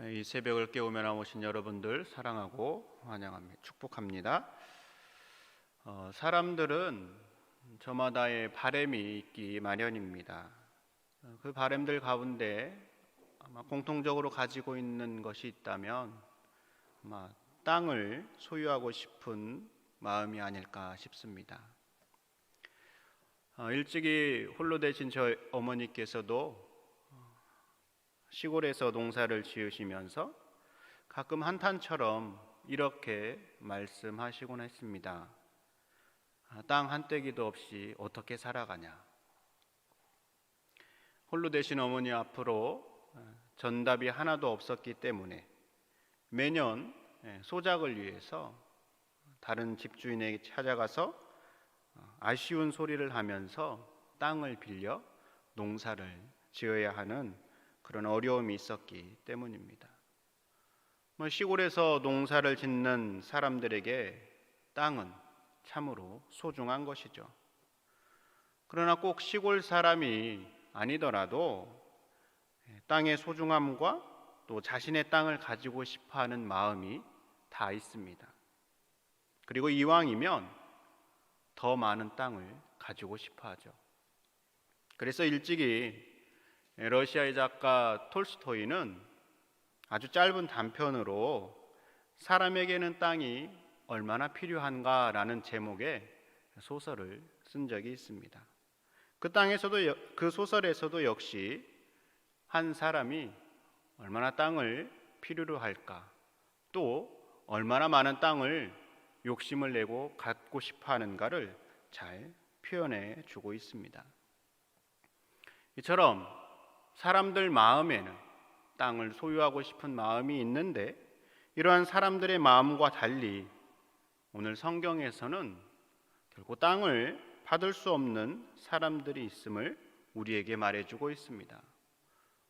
이 새벽을 깨우며 나오신 여러분들 사랑하고 환영합니다. 축복합니다. 사람들은 저마다의 바람이 있기 마련입니다. 그 바람들 가운데 아마 공통적으로 가지고 있는 것이 있다면 아마 땅을 소유하고 싶은 마음이 아닐까 싶습니다. 일찍이 홀로 되신 저희 어머니께서도 시골에서 농사를 지으시면서 가끔 한탄처럼 이렇게 말씀하시곤 했습니다. 땅 한 떼기도 없이 어떻게 살아가냐. 홀로 되신 어머니 앞으로 전답이 하나도 없었기 때문에 매년 소작을 위해서 다른 집주인에게 찾아가서 아쉬운 소리를 하면서 땅을 빌려 농사를 지어야 하는 그런 어려움이 있었기 때문입니다. 시골에서 농사를 짓는 사람들에게 땅은 참으로 소중한 것이죠. 그러나 꼭 시골 사람이 아니더라도 땅의 소중함과 또 자신의 땅을 가지고 싶어하는 마음이 다 있습니다. 그리고 이왕이면 더 많은 땅을 가지고 싶어하죠. 그래서 일찍이 러시아의 작가 톨스토이는 아주 짧은 단편으로 사람에게는 땅이 얼마나 필요한가라는 제목의 소설을 쓴 적이 있습니다. 그 소설에서도 역시 한 사람이 얼마나 땅을 필요로 할까, 또 얼마나 많은 땅을 욕심을 내고 갖고 싶어 하는가를 잘 표현해 주고 있습니다. 이처럼 사람들 마음에는 땅을 소유하고 싶은 마음이 있는데 이러한 사람들의 마음과 달리 오늘 성경에서는 결국 땅을 받을 수 없는 사람들이 있음을 우리에게 말해주고 있습니다.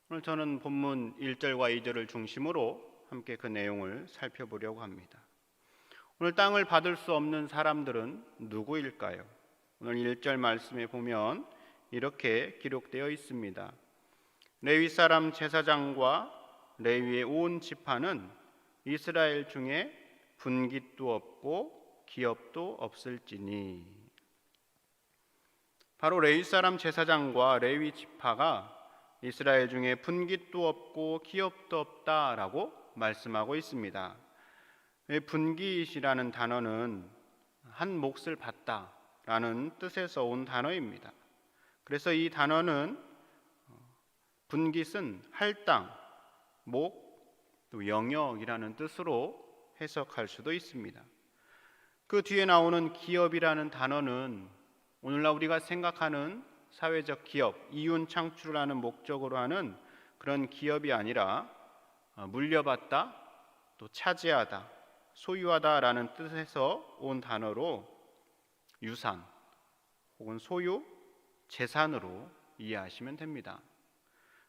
오늘 저는 본문 1절과 2절을 중심으로 함께 그 내용을 살펴보려고 합니다. 오늘 땅을 받을 수 없는 사람들은 누구일까요? 오늘 1절 말씀에 보면 이렇게 기록되어 있습니다. 레위 사람 제사장과 레위의 온 지파는 이스라엘 중에 분깃도 없고 기업도 없을지니. 바로 레위 사람 제사장과 레위 지파가 이스라엘 중에 분깃도 없고 기업도 없다라고 말씀하고 있습니다. 분깃이라는 단어는 한 몫을 받다라는 뜻에서 온 단어입니다. 그래서 이 단어는 분깃은 할당, 목, 또 영역이라는 뜻으로 해석할 수도 있습니다. 그 뒤에 나오는 기업이라는 단어는 오늘날 우리가 생각하는 사회적 기업, 이윤 창출을 하는 목적으로 하는 그런 기업이 아니라 물려받다, 또 차지하다, 소유하다라는 뜻에서 온 단어로 유산 혹은 소유, 재산으로 이해하시면 됩니다.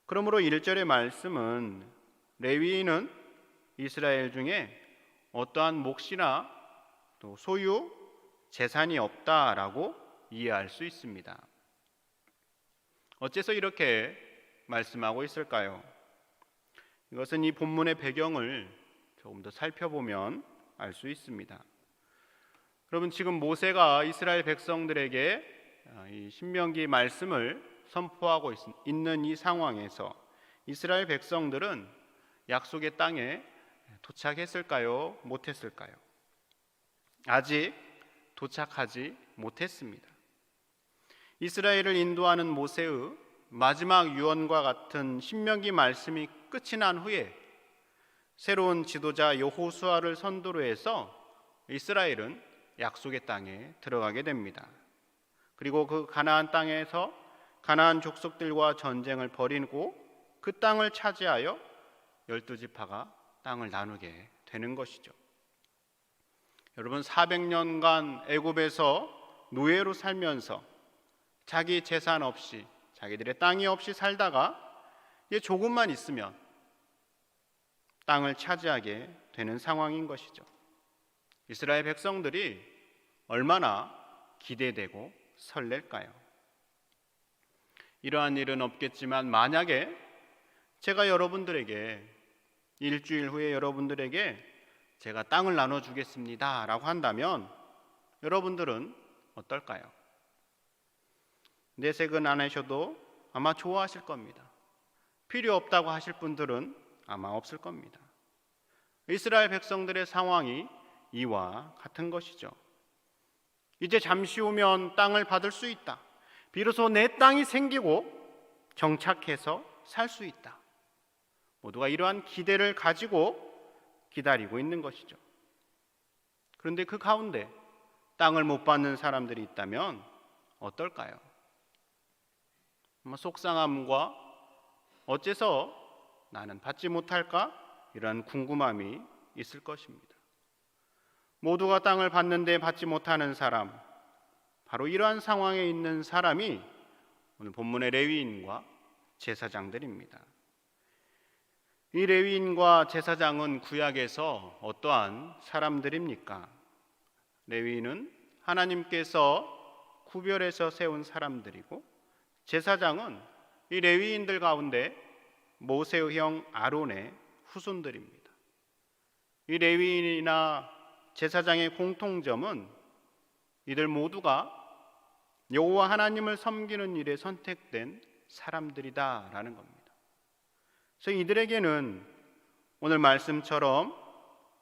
그러므로 1절의 말씀은 레위인은 이스라엘 중에 어떠한 몫이나 또 소유, 재산이 없다라고 이해할 수 있습니다. 어째서 이렇게 말씀하고 있을까요? 이것은 이 본문의 배경을 조금 더 살펴보면 알 수 있습니다. 여러분, 지금 모세가 이스라엘 백성들에게 이 신명기 말씀을 선포하고 있는 이 상황에서 이스라엘 백성들은 약속의 땅에 도착했을까요? 못했을까요? 아직 도착하지 못했습니다. 이스라엘을 인도하는 모세의 마지막 유언과 같은 신명기 말씀이 끝이 난 후에 새로운 지도자 여호수아를 선두로 해서 이스라엘은 약속의 땅에 들어가게 됩니다. 그리고 그 가나안 땅에서 가나안 족속들과 전쟁을 벌이고 그 땅을 차지하여 12지파가 땅을 나누게 되는 것이죠. 여러분, 400년간 애굽에서 노예로 살면서 자기 재산 없이, 자기들의 땅이 없이 살다가 이제 조금만 있으면 땅을 차지하게 되는 상황인 것이죠. 이스라엘 백성들이 얼마나 기대되고 설렐까요? 이러한 일은 없겠지만 만약에 제가 여러분들에게 일주일 후에 여러분들에게 제가 땅을 나눠주겠습니다 라고 한다면 여러분들은 어떨까요? 내색은 안 하셔도 아마 좋아하실 겁니다. 필요 없다고 하실 분들은 아마 없을 겁니다. 이스라엘 백성들의 상황이 이와 같은 것이죠. 이제 잠시 후면 땅을 받을 수 있다. 비로소 내 땅이 생기고 정착해서 살 수 있다. 모두가 이러한 기대를 가지고 기다리고 있는 것이죠. 그런데 그 가운데 땅을 못 받는 사람들이 있다면 어떨까요? 속상함과 어째서 나는 받지 못할까? 이런 궁금함이 있을 것입니다. 모두가 땅을 받는데 받지 못하는 사람, 바로 이러한 상황에 있는 사람이 오늘 본문의 레위인과 제사장들입니다. 이 레위인과 제사장은 구약에서 어떠한 사람들입니까? 레위인은 하나님께서 구별해서 세운 사람들이고, 제사장은 이 레위인들 가운데 모세의 형 아론의 후손들입니다. 이 레위인이나 제사장의 공통점은 이들 모두가 여호와 하나님을 섬기는 일에 선택된 사람들이다라는 겁니다. 그래서 이들에게는 오늘 말씀처럼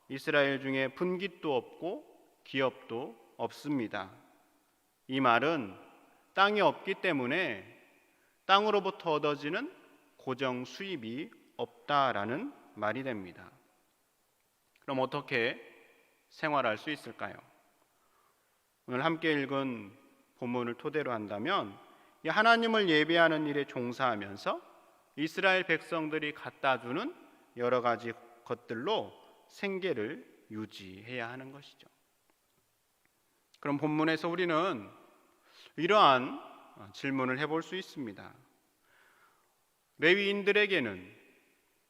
이스라엘 중에 분깃도 없고 기업도 없습니다. 이 말은 땅이 없기 때문에 땅으로부터 얻어지는 고정 수입이 없다라는 말이 됩니다. 그럼 어떻게 생활할 수 있을까요? 오늘 함께 읽은 본문을 토대로 한다면 이 하나님을 예배하는 일에 종사하면서 이스라엘 백성들이 갖다 주는 여러 가지 것들로 생계를 유지해야 하는 것이죠. 그럼 본문에서 우리는 이러한 질문을 해볼 수 있습니다. 레위인들에게는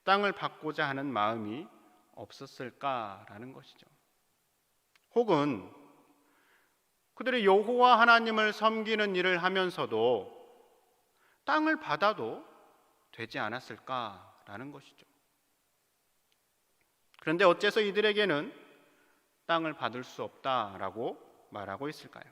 땅을 받고자 하는 마음이 없었을까라는 것이죠. 혹은 그들이 여호와 하나님을 섬기는 일을 하면서도 땅을 받아도 되지 않았을까라는 것이죠. 그런데 어째서 이들에게는 땅을 받을 수 없다라고 말하고 있을까요?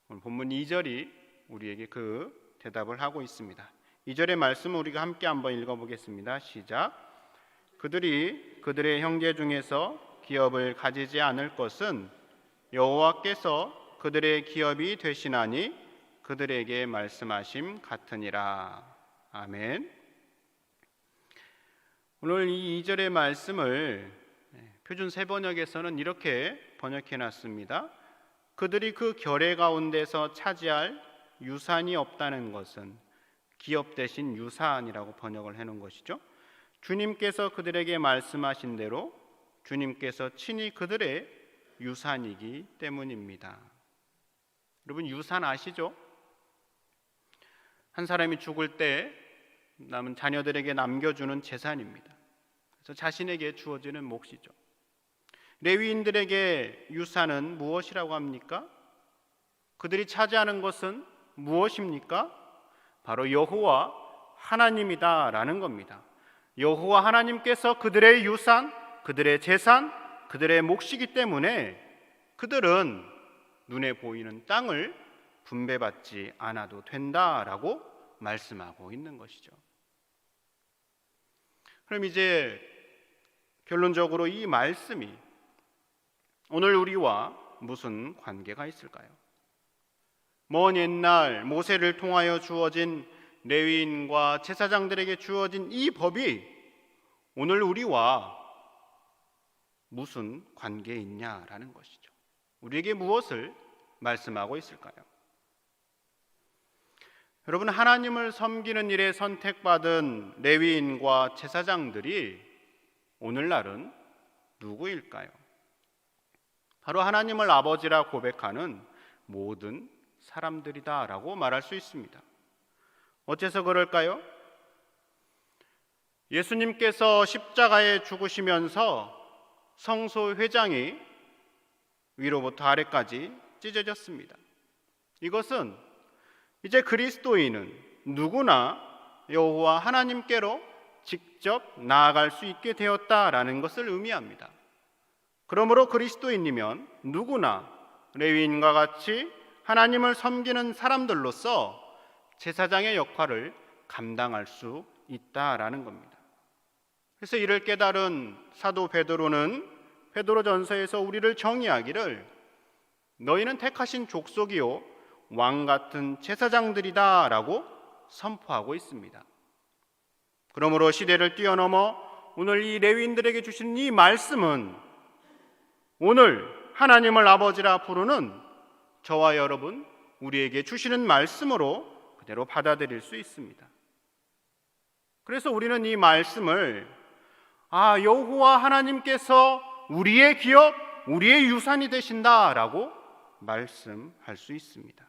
오늘 본문 2절이 우리에게 그 대답을 하고 있습니다. 2절의 말씀을 우리가 함께 한번 읽어보겠습니다. 시작. 그들이 그들의 형제 중에서 기업을 가지지 않을 것은 여호와께서 그들의 기업이 되시나니 그들에게 말씀하심 같으니라. 아멘. 오늘 이 2절의 말씀을 표준 세번역에서는 이렇게 번역해 놨습니다. 그들이 그 결의 가운데서 차지할 유산이 없다는 것은 기업 대신 유산이라고 번역을 해 놓은 것이죠. 주님께서 그들에게 말씀하신 대로 주님께서 친히 그들의 유산이기 때문입니다. 여러분, 유산 아시죠? 한 사람이 죽을 때 남은 자녀들에게 남겨주는 재산입니다. 그래서 자신에게 주어지는 몫이죠. 레위인들에게 유산은 무엇이라고 합니까? 그들이 차지하는 것은 무엇입니까? 바로 여호와 하나님이다라는 겁니다. 여호와 하나님께서 그들의 유산, 그들의 재산, 그들의 몫이기 때문에 그들은 눈에 보이는 땅을 분배받지 않아도 된다라고 말씀하고 있는 것이죠. 그럼 이제 결론적으로 이 말씀이 오늘 우리와 무슨 관계가 있을까요? 먼 옛날 모세를 통하여 주어진 레위인과 제사장들에게 주어진 이 법이 오늘 우리와 무슨 관계에 있냐라는 것이죠. 우리에게 무엇을 말씀하고 있을까요? 여러분, 하나님을 섬기는 일에 선택받은 레위인과 제사장들이 오늘날은 누구일까요? 바로 하나님을 아버지라 고백하는 모든 사람들이다라고 말할 수 있습니다. 어째서 그럴까요? 예수님께서 십자가에 죽으시면서 성소 회장이 위로부터 아래까지 찢어졌습니다. 이것은 이제 그리스도인은 누구나 여호와 하나님께로 직접 나아갈 수 있게 되었다라는 것을 의미합니다. 그러므로 그리스도인이면 누구나 레위인과 같이 하나님을 섬기는 사람들로서 제사장의 역할을 감당할 수 있다라는 겁니다. 그래서 이를 깨달은 사도 베드로는 베드로전서에서 우리를 정의하기를 너희는 택하신 족속이요 왕 같은 제사장들이다 라고 선포하고 있습니다. 그러므로 시대를 뛰어넘어 오늘 이 레위인들에게 주신 이 말씀은 오늘 하나님을 아버지라 부르는 저와 여러분 우리에게 주시는 말씀으로 그대로 받아들일 수 있습니다. 그래서 우리는 이 말씀을 여호와 하나님께서 우리의 기업, 우리의 유산이 되신다라고 말씀할 수 있습니다.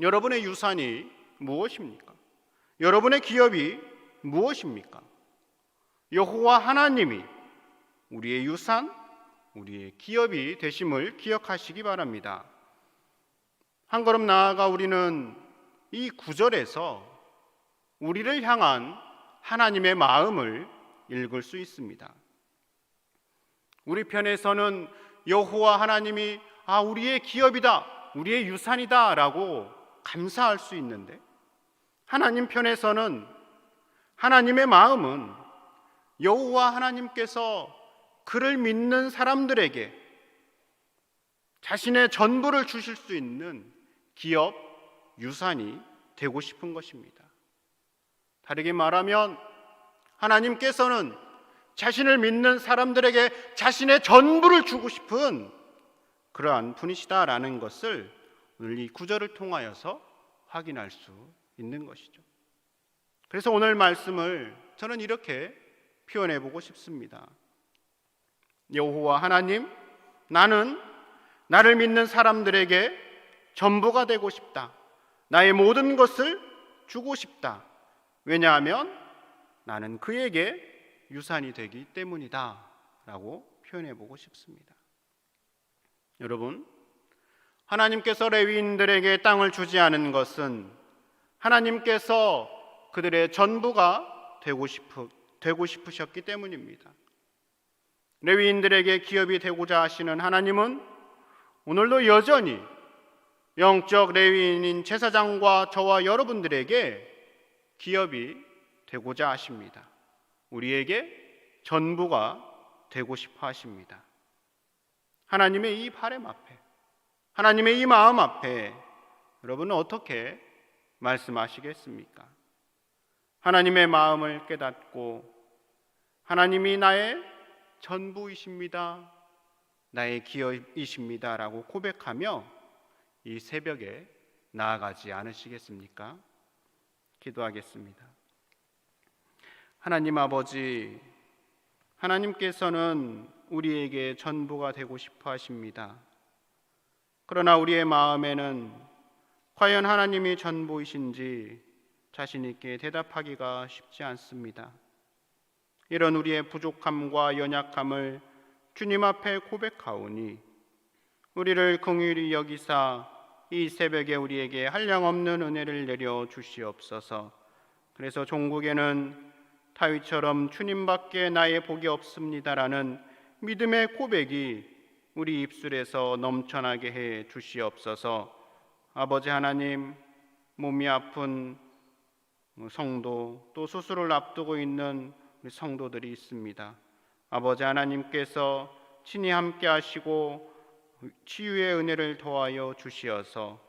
여러분의 유산이 무엇입니까? 여러분의 기업이 무엇입니까? 여호와 하나님이 우리의 유산, 우리의 기업이 되심을 기억하시기 바랍니다. 한 걸음 나아가 우리는 이 구절에서 우리를 향한 하나님의 마음을 읽을 수 있습니다. 우리 편에서는 여호와 하나님이 우리의 기업이다, 우리의 유산이다 라고 감사할 수 있는데, 하나님 편에서는 하나님의 마음은 여호와 하나님께서 그를 믿는 사람들에게 자신의 전부를 주실 수 있는 기업, 유산이 되고 싶은 것입니다. 다르게 말하면 하나님께서는 자신을 믿는 사람들에게 자신의 전부를 주고 싶은 그러한 분이시다라는 것을 오늘 이 구절을 통하여서 확인할 수 있는 것이죠. 그래서 오늘 말씀을 저는 이렇게 표현해 보고 싶습니다. 여호와 하나님, 나는 나를 믿는 사람들에게 전부가 되고 싶다. 나의 모든 것을 주고 싶다. 왜냐하면 나는 그에게 유산이 되기 때문이다 라고 표현해 보고 싶습니다. 여러분, 하나님께서 레위인들에게 땅을 주지 않은 것은 하나님께서 그들의 전부가 되고 싶으셨기 때문입니다. 레위인들에게 기업이 되고자 하시는 하나님은 오늘도 여전히 영적 레위인인 제사장과 저와 여러분들에게 기업이 되고자 하십니다. 우리에게 전부가 되고 싶어 하십니다. 하나님의 이 바람 앞에, 하나님의 이 마음 앞에 여러분은 어떻게 말씀하시겠습니까? 하나님의 마음을 깨닫고 하나님이 나의 전부이십니다, 나의 기업이십니다 라고 고백하며 이 새벽에 나아가지 않으시겠습니까? 기도하겠습니다. 하나님 아버지, 하나님께서는 우리에게 전부가 되고 싶어 하십니다. 그러나 우리의 마음에는 과연 하나님이 전부이신지 자신 있게 대답하기가 쉽지 않습니다. 이런 우리의 부족함과 연약함을 주님 앞에 고백하오니 우리를 긍휼히 여기사 이 새벽에 우리에게 한량없는 은혜를 내려 주시옵소서. 그래서 종국에는 다윗처럼 주님밖에 나의 복이 없습니다라는 믿음의 고백이 우리 입술에서 넘쳐나게 해 주시옵소서. 아버지 하나님, 몸이 아픈 성도, 또 수술을 앞두고 있는 우리 성도들이 있습니다. 아버지 하나님께서 친히 함께 하시고 치유의 은혜를 더하여 주시어서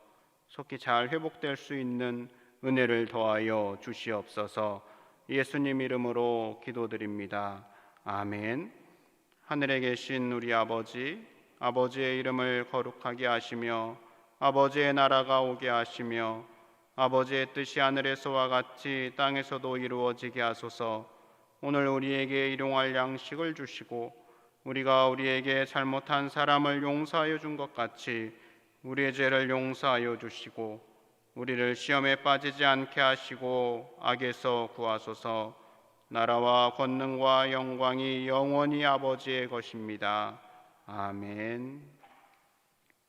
속히 잘 회복될 수 있는 은혜를 더하여 주시옵소서. 예수님 이름으로 기도드립니다. 아멘. 하늘에 계신 우리 아버지, 아버지의 이름을 거룩하게 하시며 아버지의 나라가 오게 하시며 아버지의 뜻이 하늘에서와 같이 땅에서도 이루어지게 하소서. 오늘 우리에게 일용할 양식을 주시고 우리가 우리에게 잘못한 사람을 용서하여 준 것 같이 우리의 죄를 용서하여 주시고 우리를 시험에 빠지지 않게 하시고 악에서 구하소서. 나라와 권능과 영광이 영원히 아버지의 것입니다. 아멘.